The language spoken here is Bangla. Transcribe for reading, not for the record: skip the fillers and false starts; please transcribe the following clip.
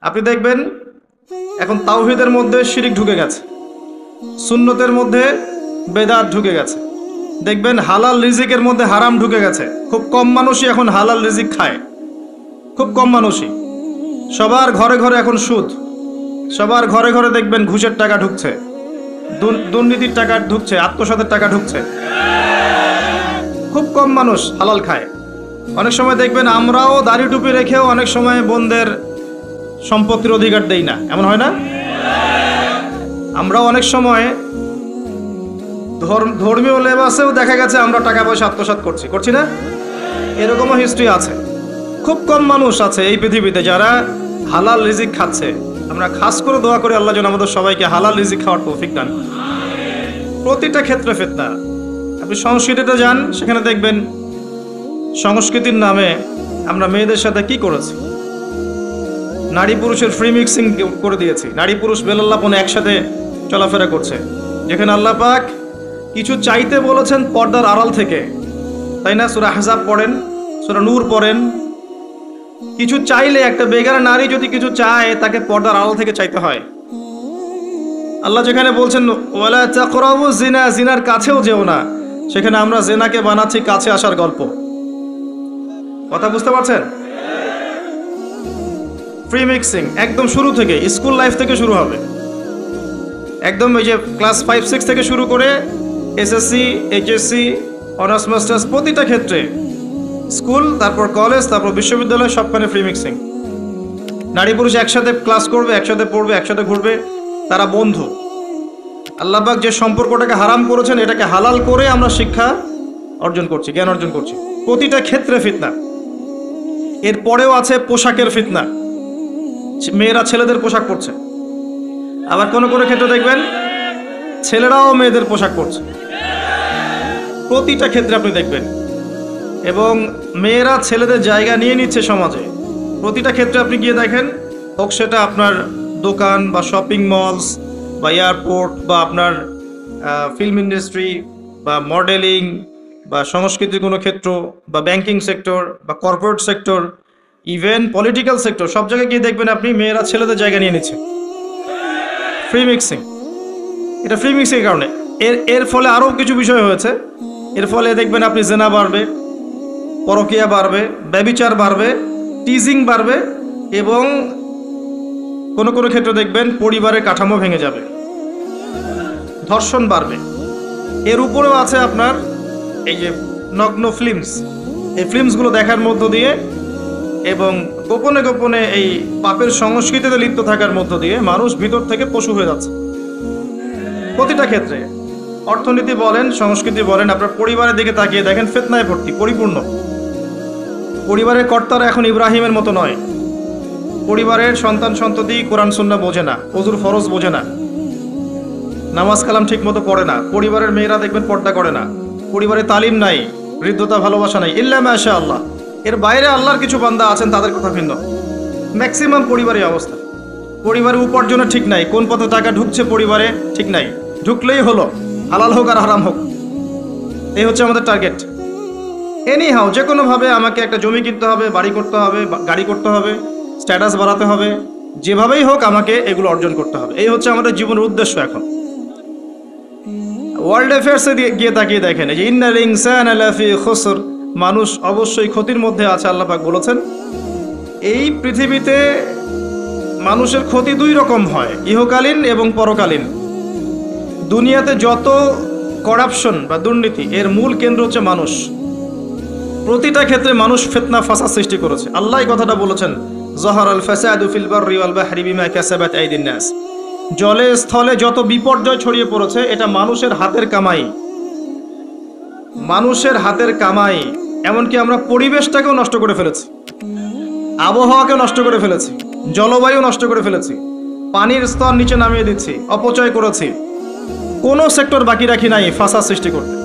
আপনি দেখবেন এখন তাওহীদের মধ্যে শিরিক ঢুকে গেছে, সুন্নতের মধ্যে বেদাত ঢুকে গেছে। দেখবেন হালাল রিজিকের মধ্যে হারাম ঢুকে গেছে। খুব কম মানুষই এখন হালাল রিজিক খায়, খুব কম মানুষই। সবার ঘরে ঘরে এখন সুদ, সবার ঘরে ঘরে দেখবেন ঘুষের টাকা ঢুকছে, দুর্নীতির টাকা ঢুকছে, আত্মসাতের টাকা ঢুকছে। খুব কম মানুষ হালাল খায়। অনেক সময় দেখবেন আমরাও দাড়ি টুপি রেখেও অনেক সময় বোনদের সম্পত্তির অধিকার দেই না, এমন হয় না? আমরাও অনেক সময় ধর্মীয় লেবাসেও দেখা গেছে আমরা টাকা পয়সা আত্মসাৎ করছি না? এরকমও হিস্ট্রি আছে। খুব কম মানুষ আছে এই পৃথিবীতে যারা হালাল রিজিক খাচ্ছে। আমরা খাস করে দোয়া করি আল্লাহ যেন আমাদের সবাইকে হালাল রিজিক খাওয়ার তৌফিক দান। প্রতিটা ক্ষেত্রে ফিতনা। আপনি সংস্কৃতিতে যান, সেখানে দেখবেন সংস্কৃতির নামে আমরা মেয়েদের সাথে কি করেছি। নারী পুরুষের ফ্রি মিক্সিং করে দিয়েছি, নারী পুরুষ বেলাল্লাপনে একসাথে চলাফেরা করছে। যেখানে আল্লাহ পাক কিছু চাইতে বলেছেন পর্দার আড়াল থেকে, তাই না? সূরা আহজাব পড়েন, সূরা নূর পড়েন। কিছু চাইলে একটা বেগানা নারী যদি কিছু চায় তাকে পর্দার আড়াল থেকে চাইতে হয়। আল্লাহ যেখানে বলছেন ওয়ালা তাকরাবু জিনা, জিনার কাছেও যেও না, সেখানে আমরা জিনাকে বানাচ্ছি কাছে আসার গল্প। কথা বুঝতে পারছেন? ফ্রি মিক্সিং একদম শুরু থেকে, স্কুল লাইফ থেকে শুরু হবে। একদম ওই যে ক্লাস 5-6 থেকে শুরু করে এসএসসি, এইচএসসি, অনার্স মাস্টার্স, প্রতিটা ক্ষেত্রে স্কুল, তারপর কলেজ, তারপর বিশ্ববিদ্যালয়, সবখানে ফ্রি মিক্সিং। নারী পুরুষ একসাথে ক্লাস করবে, একসাথে পড়বে, একসাথে ঘুরবে, তারা বন্ধু। আল্লাহ পাক যে সম্পর্কটাকে হারাম করেছেন এটাকে হালাল করে আমরা শিক্ষা অর্জন করছি, জ্ঞান অর্জন করছি। প্রতিটা ক্ষেত্রে ফিতনা। এরপরেও আছে পোশাকের ফিতনা, মেয়েরা ছেলেদের পোশাক পরছে। আবার কোনো কোনো ক্ষেত্রে দেখবেন ছেলেরাও মেয়েদের পোশাক পরছে। প্রতিটা ক্ষেত্রে আপনি দেখবেন। এবং মেয়েরা ছেলেদের জায়গা নিয়ে নিচ্ছে সমাজে। প্রতিটা ক্ষেত্রে আপনি গিয়ে দেখেন, হোক সেটা আপনার দোকান বা শপিং মলস বা এয়ারপোর্ট বা আপনার ফিল্ম ইন্ডাস্ট্রি বা মডেলিং বা সংস্কৃতির কোনো ক্ষেত্র বা ব্যাংকিং সেক্টর বা corporate sector, even political sector, সব জায়গায় গিয়ে দেখবেন আপনি মেয়েরা ছেলেদের জায়গা নিয়ে নিচ্ছে। Free mixing. এটা ফ্রি মিক্সিংয়ের কারণে এর ফলে আরও কিছু বিষয় হয়েছে। এর ফলে দেখবেন আপনি জেনা বাড়বে, পরকীয়া বাড়বে, ব্যভিচার বাড়বে, টিজিং বাড়বে, এবং কোনো কোনো ক্ষেত্রে দেখবেন পরিবারের কাঠামো ভেঙে যাবে, ধর্ষণ বাড়বে। এর উপরেও আছে আপনার এই যে নগ্ন ফিল্মস। এই ফিল্মসগুলো দেখার মধ্য দিয়ে এবং গোপনে গোপনে এই পাপের সংস্কৃতিতে লিপ্ত থাকার মধ্য দিয়ে মানুষ ভিতর থেকে পশু হয়ে যাচ্ছে। প্রতিটা ক্ষেত্রে, অর্থনীতি বলেন, সংস্কৃতি বলেন, আপনার পরিবারের দিকে তাকিয়ে দেখেন ফিতনায় ভর্তি, পরিপূর্ণ। পরিবারের কর্তারা এখন ইব্রাহিমের মতো নয়। পরিবারের সন্তান সন্ততি কোরআন সুন্নাহ বোঝে না, ওযুর ফরজ বোঝে না, নামাজ কালাম ঠিক মতো পড়ে না। পরিবারের মেয়েরা দেখবেন পর্দা করে না। পরিবারে তালিম নাই, হৃদ্যতা, ভালোবাসা নাই, ইল্লা মাশা আল্লাহ। এর বাইরে আল্লাহর কিছু বান্দা আছেন, তাদের কথা ভিন্ন। ম্যাক্সিমাম পরিবারের অবস্থা। পরিবারের উপার্জনের ঠিক নাই, কোন পথে টাকা ঢুকছে পরিবারে ঠিক নাই। ঢুকলেই হলো, হালাল হোক আর হারাম হোক, এই হচ্ছে আমাদের টার্গেট। এনি হাও, যে কোনোভাবে আমাকে একটা জমি কিনতে হবে, বাড়ি করতে হবে, গাড়ি করতে হবে, স্ট্যাটাস বাড়াতে হবে, যেভাবেই হোক আমাকে এগুলো অর্জন করতে হবে। এই হচ্ছে আমাদের জীবনের উদ্দেশ্য। এখন ওয়ার্ল্ড অ্যাফেয়ার্সে গিয়ে তাকিয়ে দেখেন, এই যে ইন্নাল ইনসানা লাফি খুসর, মানুষ অবশ্যই ক্ষতির মধ্যে আছে। আল্লাহ পাক বলেছেন এই পৃথিবীতে মানুষের ক্ষতি দুই রকম হয়, ইহকালীন এবং পরকালীন। দুনিয়াতে যত করাপশন বা দুর্নীতি, এর মূল কেন্দ্র হচ্ছে মানুষ। প্রতিটা ক্ষেত্রে মানুষ ফিতনা ফাসাদ সৃষ্টি করেছে। আল্লাহ এই কথাটা বলেছেন, যাহারাল ফাসাদু ফিল বাররি ওয়াল বাহরি বিমা কাসাবাত আইদিন নাস। জলে স্থলে যত বিপর্যয় ছড়িয়ে পড়েছে এটা মানুষের হাতের কামাই, মানুষের হাতের কামাই। এমনকি আমরা পরিবেশটাকেও নষ্ট করে ফেলেছি, আবহাওয়াকে নষ্ট করে ফেলেছি, জলবায়ু নষ্ট করে ফেলেছি, পানির স্তর নিচে নামিয়ে দিচ্ছি, অপচয় করেছি। কোনো সেক্টর বাকি রাখি নাই ফাসাদ সৃষ্টি করতে।